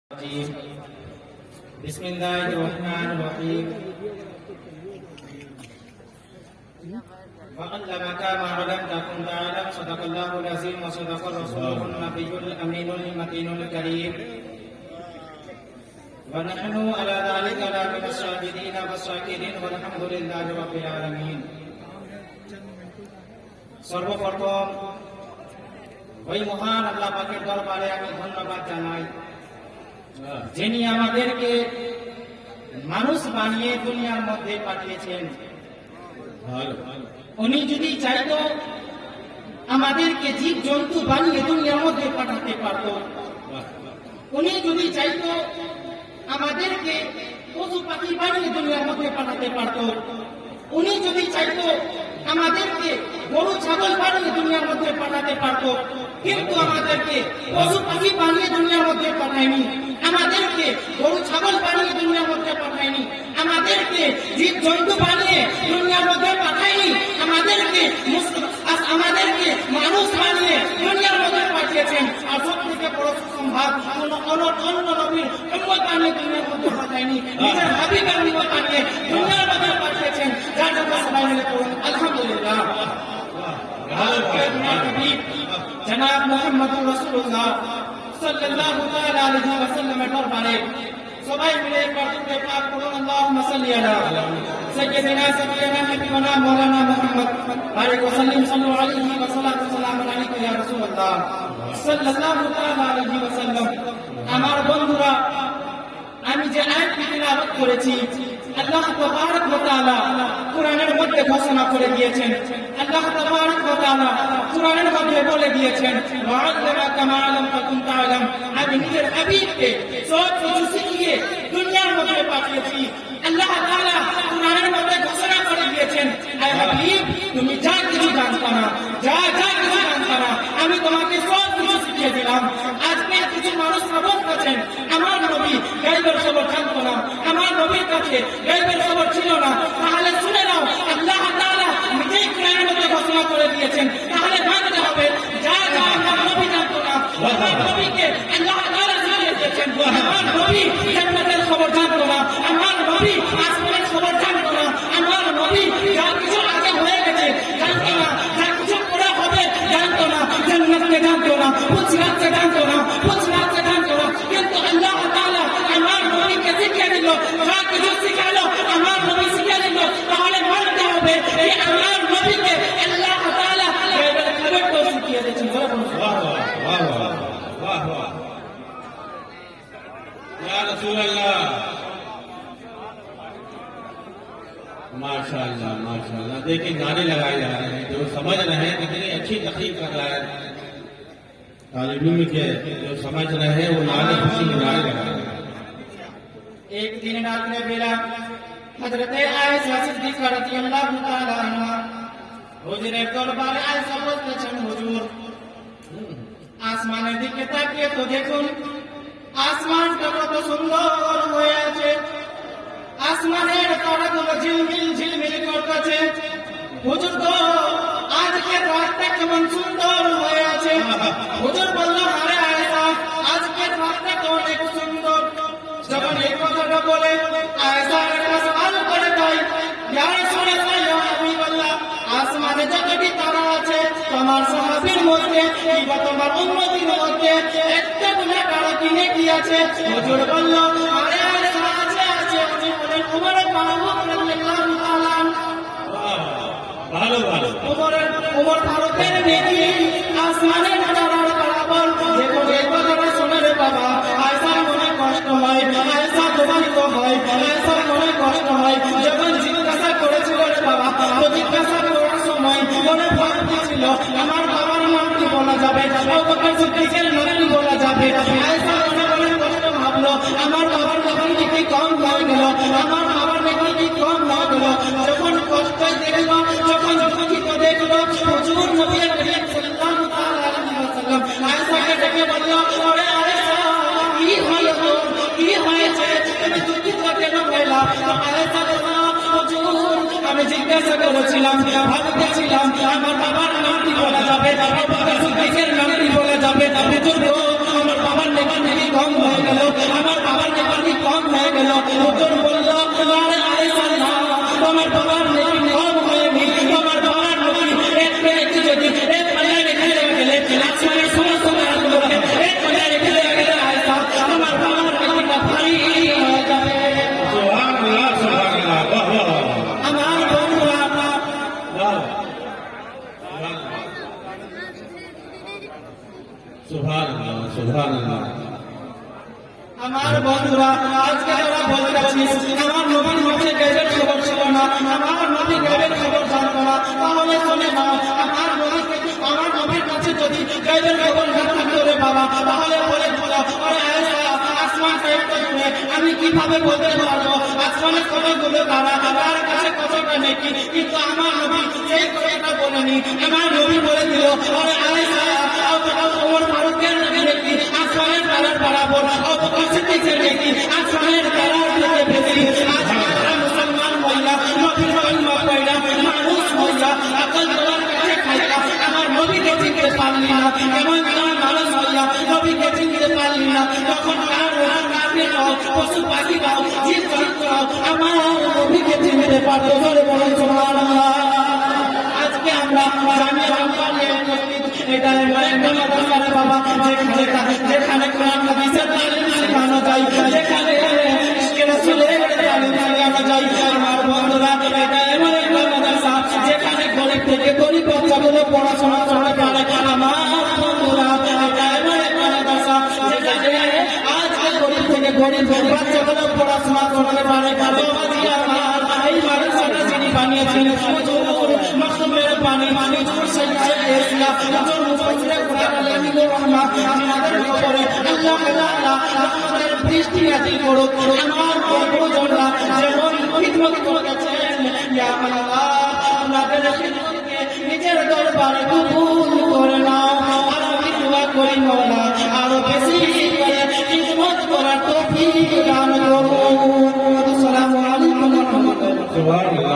بسم الله الرحمن الرحيم وعلمك ما لم تكن تعلم صدق الله العظيم وصدق رسوله النبي الأمين المتين الكريم ونحن على ذلك لمن الشاهدين والشاكرين والحمد لله رب العالمين সর্বপ্রথম ওই মহান আল্লাহ পাকের দরবারে আমি ধন্যবাদ জানাই যিনি আমাদেরকে মানুষ বানিয়ে দুনিয়ার মধ্যে পাঠিয়েছেন। উনি যদি চাইতো আমাদেরকে জীব জন্তু বানিয়ে দুনিয়ার মধ্যে পাঠাতে পারত। উনি যদি চাইতো আমাদেরকে পশু পাখি বানিয়ে দুনিয়ার মধ্যে পাঠাতে পারত। উনি যদি চাইতো আমাদেরকে গরু ছাগল বানিয়ে দুনিয়ার মধ্যে পাঠাতে পারত, কিন্তু আমাদেরকে পশু পাখি বানিয়ে দুনিয়ার মধ্যে পাঠায়নি। আমাদেরকে গরু ছাগল বানিয়ে দুনিয়ার মধ্যে পাঠায়নি। আমাদেরকে জীব জন্তু বানিয়ে দুনিয়ার মধ্যে পাঠায়নি। আমাদেরকে মানুষ বানিয়ে দুনিয়ার মধ্যে পাঠিয়েছেন। আর সব থেকে বড় সম্ভাব অন্য নবীর উম্মত বানিয়ে দুনিয়ার মধ্যে পাঠায়নি, নিজের হাবিবের উম্মত বানিয়ে দুনিয়ার মধ্যে পাঠিয়েছেন। যার জন্য সবাই মিলে পড়ুন আলহামদুলিল্লাহ। জনাব মুহাম্মদুর রাসূলুল্লাহ সাল্লাল্লাহু তাআলা আলাইহি ওয়াসাল্লামের দরবারে সবাই মিলে পড়তে পাক করুন আল্লাহুম্মা সাল্লি আলা সাইয়্যিদিনা সাইয়্যিদিনা হাবিবানা মাওলানা মুহাম্মদ বারিক ওয়া সাল্লিম সাল্লু আলাইহি ওয়া সাল্লাতু সালামু আলাইকা ইয়া রাসূলুল্লাহ সাল্লাল্লাহু তাআলা আলাইহি ওয়াসাল্লাম। আমার বন্ধুরা, আমি যে আয়াতটি তিলাওয়াত করেছি, আল্লাহ তাবারক ওয়া তাআলা কোরআনের মধ্যে ঘোষণা করে দিয়েছেন। আল্লাহ তাবারক ওয়া তাআলা কোরআনের মধ্যে বলে দিয়েছেন, ওয়া'আল্লামাকা মা লাম তাকুন তা'লাম। আমি নিজের হাবিবকে সব কিছু শিখিয়ে দুনিয়ার মধ্যে পাঠিয়েছি। আল্লাহ তাআলা কোরআনের মধ্যে ঘোষণা করে দিয়েছেন, আয় হাবিব, তুমি যা কিছু জানতা না, যা কিছু জানতা না, আমি তোমাকে সব কিছু শিখিয়ে দিলাম। আজকে কিছু মানুষ প্রবল করছেন আমার নবী গায়বের খবর জানতো না, আমার নবীর কাছে গায়বের খবর ছিল না। তাহলে শুনে নাও, আল্লাহ তাআলা নিজেই কোরআনের মধ্যে ঘোষণা করে দিয়েছেন। তাহলে মানতে হবে যা আমার নবী জানতো না, আমার নবীকে আল্লাহ তাআলা জানিয়ে দিয়েছেন। আমার নবী জান্নাতের খবর জানতো না, আমার নবী আসমানের খবর জানতো না, আমার নবী যা কিছু আগে হয়ে গেছে জানতো না, যা কিছু পরে হবে জানতো না, জান্নাতকে জানতো না, পুরস্কারকে জানতো না, পুরস্কারকে জানতো না। কিন্তু আল্লাহ তাআলা আমার নবীকে শিখিয়ে দিল, যা কিছু শিখালো আমার নবী শিখিয়ে দিল। তাহলে মানতে হবে এই আমার নবীকে আল্লাহ তাআলা গায়বের খবরটাও শিখিয়ে দিয়েছেন। বাহ বাহ বাহ বাহ বাহ ইয়া রাসূলুল্লাহ। माशाअल्लाह माशाअल्लाह। देखिए नारे लगाए जा रहे हैं, जो समझ रहे हैं कितनी अच्छी तकलीफ कर रहा है। तालिब इल्म के जो समझ रहे हैं वो नारे खुशी के नारे लगा रहे हैं। एक दिन रात में बेला हजरत आयशा सिद्दीका রাদিয়াল্লাহু তাআলা আনহা হুজুরের দরবারে আয়েশা বলতেছেন, হুজুর, আসমানের দিকে তাকিয়ে তো দেখুন, আসমানটা কত সুন্দর হয়ে আছে, আসমানের তারাগুলো ঝিলমিল করতেছে। হুজুর গো, আজকে রাতটা কেমন সুন্দর হয়ে আছে। হুজুর বলল, আরে আয়েশা, আজকে রাতটা তো অনেক সুন্দর। যখন এই কথাটা বলে আয়েশা একটা সওয়াল করে দেয়, ইয়া রাসূলুল্লাহ ইয়া হাবিবাল্লাহ, আসমানে যতটি তারা আছে তোমার সাহাবীর মধ্যে কিংবা তোমার উম্মতের মধ্যে একটা গুনাহ তারা কিনে কি আছে? হুজুর বলল, আরে আয়েশা, আছে আছে। উনি বলেন, ওমর ফারুক রাদিয়াল্লাহু তাআলা ভালো ভালো ওমর ফারুকের নেকি আসমানে তারার বরাবর। দেখো এই কথাটা শুনে রে বাবা, আয়েশার মনে কষ্ট হয়, আয়েশা দুঃখিত হয়, আয়েশার মনে কষ্ট হয়। যখন জিজ্ঞাসা করেছিল রে বাবা, তো জিজ্ঞাসা করার সময় মনে ভয় ছিল, আমার বাবার নাম কি বলা যাবে, আবু বকর সিদ্দিকের নাম কি বলা যাবে। আয়েশা মনে মনে কষ্ট ভাবলো, আমার বাবার যখন কি কম হয়ে গেল, আমার বাবার নাকি কি কম হয়ে গেল। যখন কষ্ট দেখলো, যখন দুঃখিত দেখলো, হুজুর নবী করিম সাল্লাল্লাহু তাআলা আলাইহি ওয়াসাল্লাম আয়েশাকে ডেকে বলল, আরে আয়েশা, কি হলো, কি হয়েছে, তুমি দুঃখিত কেন হইলা? আয়েশা বলল, হুজুর, আমি জিজ্ঞাসা করেছিলাম, ভাবতেছিলাম আমার বাবার নাম কি বলা যাবে, আবু বকর সিদ্দিকের নাম কি বলা যাবে। হুজুর, আমার বাবার নাকি কম হয়ে গেল, আমার বন্ধুরা আজকে আমরা বলতে যাচ্ছি আমার নবীর মুখে গায়েবের খবর ছিল না, আমার নবী গায়েবের খবর জানতো না। তাহলে শুনে নাও, আমার নবীর কাছে যদি গায়েবের খবর না থাকতো রে বাবা, তাহলে বলে দিল আরে আসমান সাহেবটা শুনে আমি কিভাবে বলতে পারবো আসমানের খবরগুলো তারা তার কাছে কতটা নেকি। কিন্তু আমার নবী সেই কথাটা বলেনি, আমার নবী বলে দিল আরে আয়েশা ওমর ফারুকের নেকি আসমানের তারার বরাবর অত কাছে থেকে নেকি আসমানের তারার থেকে বেশি। আজ আমরা মুসলমান মহিলা নবীর কলমা পড়া মানুষ মহিলা আকল তোমার কাছে খাইলা আমার নবীকে চিনতে পারলি না, এমন তোমার মানুষ মহিলা নবীকে চিনতে পারলি না, তখন কার কাফির হও পশু পাখি হও জীব জন্তু হও আমার নবীকে চিনতে পারতো। বলে বলুন সুবহানাল্লাহ। আজকে আমরা জামিয়া রহমানিয়া এটা এমন একটা মাদ্রাসা রে বাবা যেখানে কোরআন হাদিসের তালিম শেখানো যায়, যেখানে রাসূলের তালিম শেখানো যায়। আমার বন্ধুরা এটা এমন একটা মাদ্রাসা যেখানে গরিব থেকে গরিব বাচ্চাগুলো পড়াশোনা করতে পারে। আমার বন্ধুরা এটা এমন একটা মাদ্রাসা যেখানে আজকে গরিব থেকে গরিব বাচ্চাগুলো পড়াশোনা করতে পারে। এই মাদ্রাসাটা যিনি বানিয়েছেন হুজুর মাসুমের পানি হুজুর সৈয়দ ইসলাম হুজুর মুফাসসির কোরআন আলামিনুর রহমান আমাদের উপরে আল্লাহ তাআলা আমাদের দৃষ্টি নাজিল করুক। আমার বন্ধুরা যেমন খিদমত করেছেন ইয়া আল্লাহ আমাদের খিদমতকে নিজের দরবারে কবুল করে নাও। আর আমি দোয়া করি মাওলা আরো বেশি করে খিদমত করার তৌফিক দান করুন। আসসালামু আলাইকুম ওয়া রাহমাতুল্লাহ।